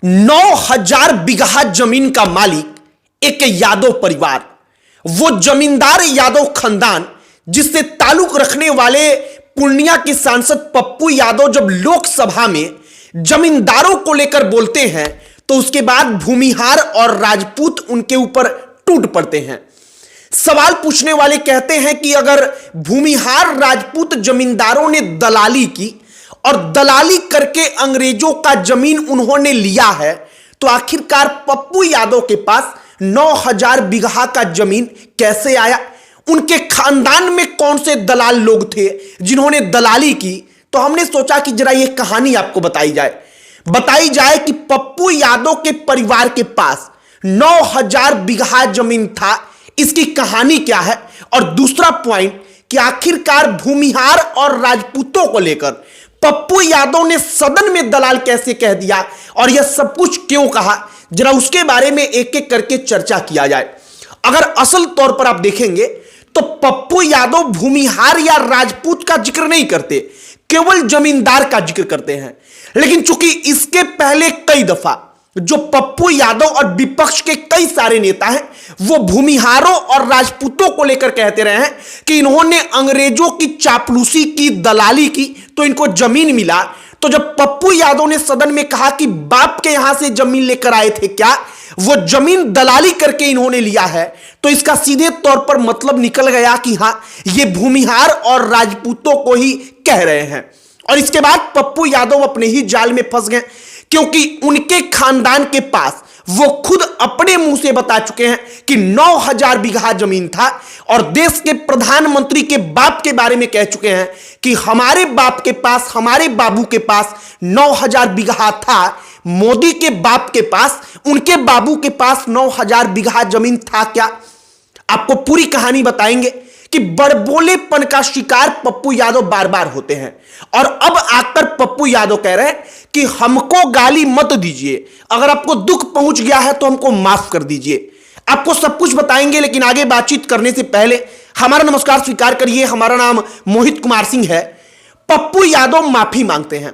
9,000 बीघा जमीन का मालिक एक यादव परिवार, वो जमींदार यादव खानदान जिससे ताल्लुक रखने वाले पूर्णिया के सांसद पप्पू यादव जब लोकसभा में जमींदारों को लेकर बोलते हैं तो उसके बाद भूमिहार और राजपूत उनके ऊपर टूट पड़ते हैं। सवाल पूछने वाले कहते हैं कि अगर भूमिहार राजपूत जमींदारों ने दलाली की और दलाली करके अंग्रेजों का जमीन उन्होंने लिया है तो आखिरकार पप्पू यादव के पास 9,000 बीघा का जमीन कैसे आया? उनके खानदान में कौन से दलाल लोग थे जिन्होंने दलाली की? तो हमने सोचा कि जरा यह कहानी आपको बताई जाए कि पप्पू यादव के परिवार के पास 9,000 बीघा जमीन था, इसकी कहानी क्या है। और दूसरा पॉइंट कि आखिरकार भूमिहार और राजपूतों को लेकर पप्पू यादव ने सदन में दलाल कैसे कह दिया और यह सब कुछ क्यों कहा, जरा उसके बारे में एक एक करके चर्चा किया जाए। अगर असल तौर पर आप देखेंगे तो पप्पू यादव भूमिहार या राजपूत का जिक्र नहीं करते, केवल जमींदार का जिक्र करते हैं। लेकिन चूंकि इसके पहले कई दफा जो पप्पू यादव और विपक्ष के कई सारे नेता हैं वो भूमिहारों और राजपूतों को लेकर कहते रहे हैं कि इन्होंने अंग्रेजों की चापलूसी की, दलाली की तो इनको जमीन मिला। तो जब पप्पू यादव ने सदन में कहा कि बाप के यहां से जमीन लेकर आए थे क्या, वो जमीन दलाली करके इन्होंने लिया है, तो इसका सीधे तौर पर मतलब निकल गया कि हां ये भूमिहार और राजपूतों को ही कह रहे हैं। और इसके बाद पप्पू यादव अपने ही जाल में फंस गए, क्योंकि उनके खानदान के पास वो खुद अपने मुंह से बता चुके हैं कि 9,000 बीघा जमीन था और देश के प्रधानमंत्री के बाप के बारे में कह चुके हैं कि हमारे बाप के पास, हमारे बाबू के पास 9,000 बीघा था। मोदी के बाप के पास, उनके बाबू के पास 9,000 बीघा जमीन था क्या? आपको पूरी कहानी बताएंगे कि बड़बोलेपन का शिकार पप्पू यादव बार बार होते हैं और अब आकर पप्पू यादव कह रहे हैं कि हमको गाली मत दीजिए, अगर आपको दुख पहुंच गया है तो हमको माफ कर दीजिए। आपको सब कुछ बताएंगे, लेकिन आगे बातचीत करने से पहले हमारा नमस्कार स्वीकार करिए। हमारा नाम मोहित कुमार सिंह है। पप्पू यादव माफी मांगते हैं।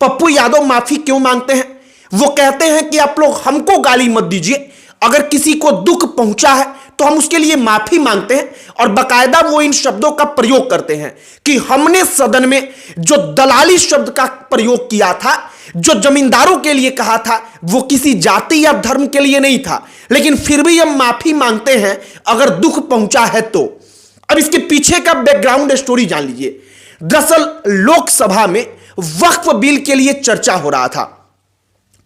पप्पू यादव माफी क्यों मांगते हैं? वो कहते हैं कि आप लोग हमको गाली मत दीजिए, अगर किसी को दुख पहुंचा है तो हम उसके लिए माफी मांगते हैं। और बाकायदा वो इन शब्दों का प्रयोग करते हैं कि हमने सदन में जो दलाली शब्द का प्रयोग किया था, जो जमींदारों के लिए कहा था, वो किसी जाति या धर्म के लिए नहीं था, लेकिन फिर भी हम माफी मांगते हैं अगर दुख पहुंचा है तो। अब इसके पीछे का बैकग्राउंड स्टोरी जान लीजिए। दरअसल लोकसभा में वक्फ बिल के लिए चर्चा हो रहा था।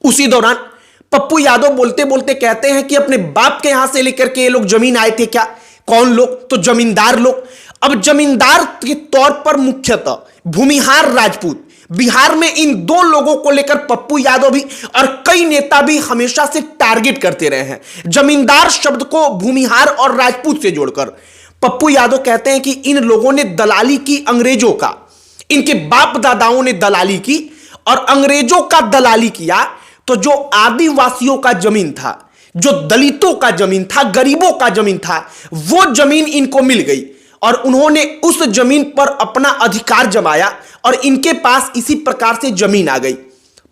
उसी दौरान पप्पू यादव बोलते बोलते कहते हैं कि अपने बाप के यहां से लेकर के ये लोग जमीन आए थे क्या? कौन लोग? तो जमींदार लोग। अब जमींदार के तौर पर मुख्यतः भूमिहार राजपूत, बिहार में इन दो लोगों को लेकर पप्पू यादव भी और कई नेता भी हमेशा से टारगेट करते रहे हैं, जमींदार शब्द को भूमिहार और राजपूत से जोड़कर। पप्पू यादव कहते हैं कि इन लोगों ने दलाली की अंग्रेजों का, इनके बाप दादाओं ने दलाली की और अंग्रेजों का दलाली किया। तो जो आदिवासियों का जमीन था, जो दलितों का जमीन था, गरीबों का जमीन था, वो जमीन इनको मिल गई और उन्होंने उस जमीन पर अपना अधिकार जमाया और इनके पास इसी प्रकार से जमीन आ गई।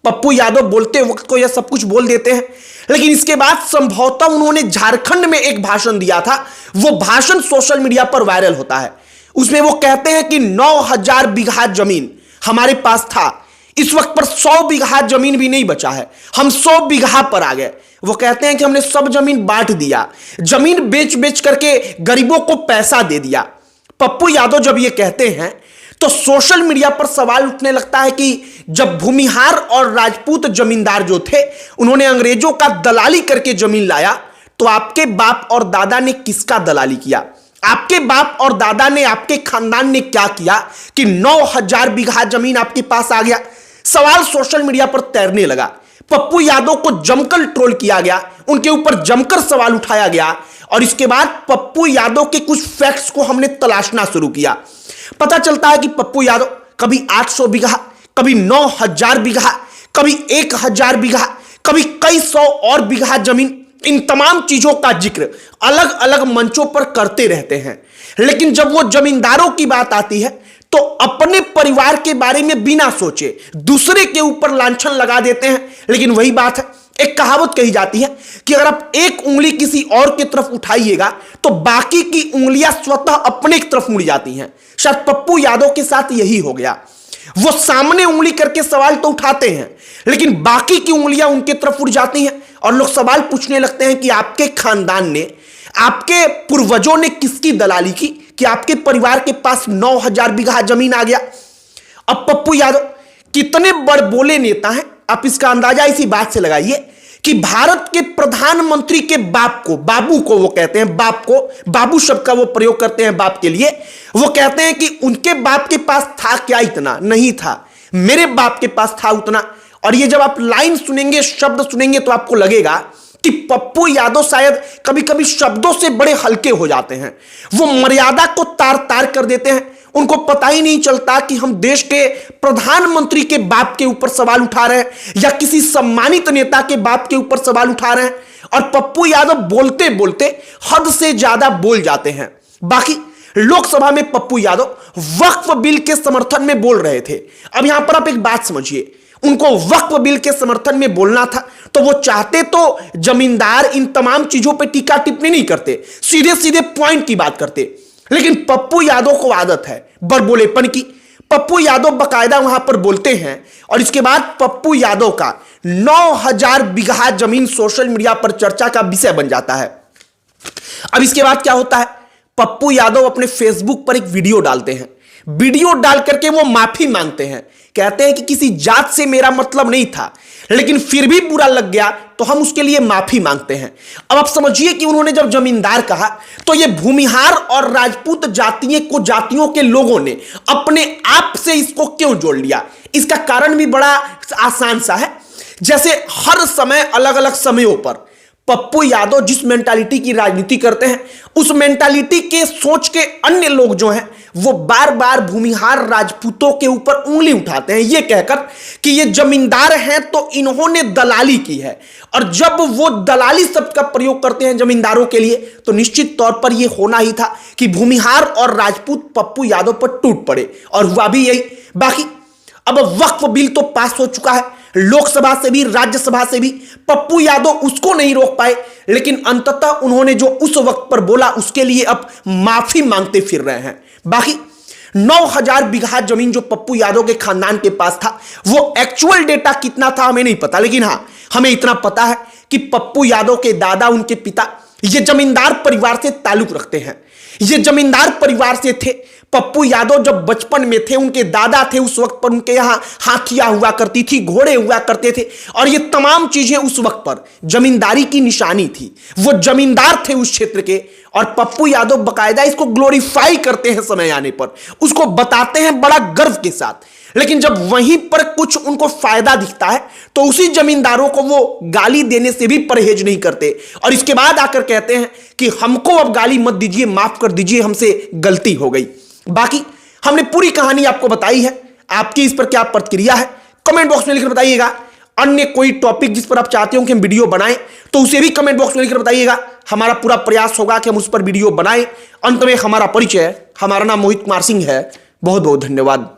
पप्पू यादव बोलते वक्त को यह सब कुछ बोल देते हैं, लेकिन इसके बाद संभवतः उन्होंने झारखंड में एक भाषण दिया था। वो भाषण सोशल मीडिया पर वायरल होता है। उसमें वो कहते हैं कि 9,000 बीघा जमीन हमारे पास था, इस वक्त पर 100 बीघा जमीन भी नहीं बचा है, हम 100 बीघा पर आ गए। वो कहते हैं कि हमने सब जमीन बांट दिया, जमीन बेच बेच करके गरीबों को पैसा दे दिया। पप्पू यादव जब ये कहते हैं तो सोशल मीडिया पर सवाल उठने लगता है कि जब भूमिहार और राजपूत जमींदार जो थे उन्होंने अंग्रेजों का दलाली करके जमीन लाया, तो आपके बाप और दादा ने किसका दलाली किया? आपके बाप और दादा ने, आपके खानदान ने क्या किया कि 9,000 बीघा जमीन आपके पास आ गया? सवाल सोशल मीडिया पर तैरने लगा। पप्पू यादव को जमकर ट्रोल किया गया, उनके ऊपर जमकर सवाल उठाया गया और इसके बाद पप्पू यादव के कुछ फैक्ट्स को हमने तलाशना शुरू किया। पता चलता है कि पप्पू यादव कभी 800 बीघा, कभी 9,000 बीघा, कभी 1,000 बीघा, कभी कई सौ और बीघा जमीन, इन तमाम चीजों का जिक्र अलग अलग मंचों पर करते रहते हैं। लेकिन जब वो जमींदारों की बात आती है तो अपने परिवार के बारे में बिना सोचे दूसरे के ऊपर लांछन लगा देते हैं। लेकिन वही बात है, एक कहावत कही जाती है कि अगर आप एक उंगली किसी और की तरफ उठाइएगा तो बाकी की उंगलियां स्वतः अपने की तरफ मुड़ जाती हैं। शायद पप्पू यादव के साथ यही हो गया। वो सामने उंगली करके सवाल तो उठाते हैं, लेकिन बाकी की उंगलियां उनकी तरफ उड़ जाती हैं और लोग सवाल पूछने लगते हैं कि आपके खानदान ने, आपके पूर्वजों ने किसकी दलाली की कि आपके परिवार के पास 9000 बीघा जमीन आ गया। अब पप्पू यादव कितने बड़बोले नेता हैं, आप इसका अंदाजा इसी बात से लगाइए कि भारत के प्रधानमंत्री के बाप को, बाबू को वो कहते हैं, बाप को, बाबू शब्द का वो प्रयोग करते हैं बाप के लिए। वो कहते हैं कि उनके बाप के पास था क्या इतना, नहीं था, मेरे बाप के पास था उतना। और ये जब आप लाइन सुनेंगे, शब्द सुनेंगे तो आपको लगेगा कि पप्पू यादव शायद कभी कभी शब्दों से बड़े हल्के हो जाते हैं। वो मर्यादा को तार तार कर देते हैं। उनको पता ही नहीं चलता कि हम देश के प्रधानमंत्री के बाप के ऊपर सवाल उठा रहे हैं या किसी सम्मानित नेता के बाप के ऊपर सवाल उठा रहे हैं। और पप्पू यादव बोलते बोलते हद से ज्यादा बोल जाते हैं। बाकी लोकसभा में पप्पू यादव वक्फ बिल के समर्थन में बोल रहे थे। अब यहां पर आप एक बात समझिए, उनको वक्फ बिल के समर्थन में बोलना था तो वो चाहते तो जमींदार इन तमाम चीजों पे टीका टिप्पणी नहीं करते, सीधे सीधे पॉइंट की बात करते। लेकिन पप्पू यादव को आदत है बड़बोलेपन की। पप्पू यादव बकायदा वहां पर बोलते हैं और इसके बाद पप्पू यादव का 9000 बीघा जमीन सोशल मीडिया पर चर्चा का विषय बन जाता है। अब इसके बाद क्या होता है, पप्पू यादव अपने फेसबुक पर एक वीडियो डालते हैं। वीडियो डाल करके वो माफी मांगते हैं, कहते हैं कि किसी जात से मेरा मतलब नहीं था, लेकिन फिर भी बुरा लग गया तो हम उसके लिए माफी मांगते हैं। अब आप समझिए कि उन्होंने जब जमींदार कहा तो ये भूमिहार और राजपूत जातियों के लोगों ने अपने आप से इसको क्यों जोड़ लिया। इसका कारण भी बड़ा आसान सा है। जैसे हर समय अलग अलग समयों पर पप्पू यादव जिस मेंटालिटी की राजनीति करते हैं, उस मेंटालिटी के सोच के अन्य लोग जो हैं वो बार बार भूमिहार राजपूतों के ऊपर उंगली उठाते हैं, यह कहकर कि ये जमींदार हैं तो इन्होंने दलाली की है। और जब वो दलाली शब्द का प्रयोग करते हैं जमींदारों के लिए तो निश्चित तौर पर यह होना ही था कि भूमिहार और राजपूत पप्पू यादव पर टूट पड़े, और हुआ भी यही। बाकी अब वक्फ बिल तो पास हो चुका है, लोकसभा से भी राज्यसभा से भी। पप्पू यादव उसको नहीं रोक पाए, लेकिन अंततः उन्होंने जो उस वक्त पर बोला उसके लिए अब माफी मांगते फिर रहे हैं। बाकी 9000 बीघा जमीन जो पप्पू यादव के खानदान के पास था, वो एक्चुअल डेटा कितना था हमें नहीं पता, लेकिन हां हमें इतना पता है कि पप्पू यादव के दादा, उनके पिता ये जमींदार परिवार से ताल्लुक रखते हैं। ये जमींदार परिवार से थे। पप्पू यादव जब बचपन में थे, उनके दादा थे, उस वक्त पर उनके यहां हाथियां हुआ करती थी, घोड़े हुआ करते थे, और ये तमाम चीजें उस वक्त पर जमींदारी की निशानी थी। वो जमींदार थे उस क्षेत्र के, और पप्पू यादव बकायदा इसको ग्लोरीफाई करते हैं समय आने पर, उसको बताते हैं बड़ा गर्व के साथ। लेकिन जब वहीं पर कुछ उनको फायदा दिखता है तो उसी जमींदारों को वो गाली देने से भी परहेज नहीं करते, और इसके बाद आकर कहते हैं कि हमको अब गाली मत दीजिए, माफ कर दीजिए, हमसे गलती हो गई। बाकी हमने पूरी कहानी आपको बताई है, आपकी इस पर क्या प्रतिक्रिया है कमेंट बॉक्स में लिखकर बताइएगा। अन्य कोई टॉपिक जिस पर आप चाहते हो कि हम वीडियो बनाएं तो उसे भी कमेंट बॉक्स में लिखकर बताइएगा। हमारा पूरा प्रयास होगा कि हम उस पर वीडियो बनाएं। अंत में हमारा परिचय, हमारा नाम मोहित कुमार सिंह है। बहुत बहुत धन्यवाद।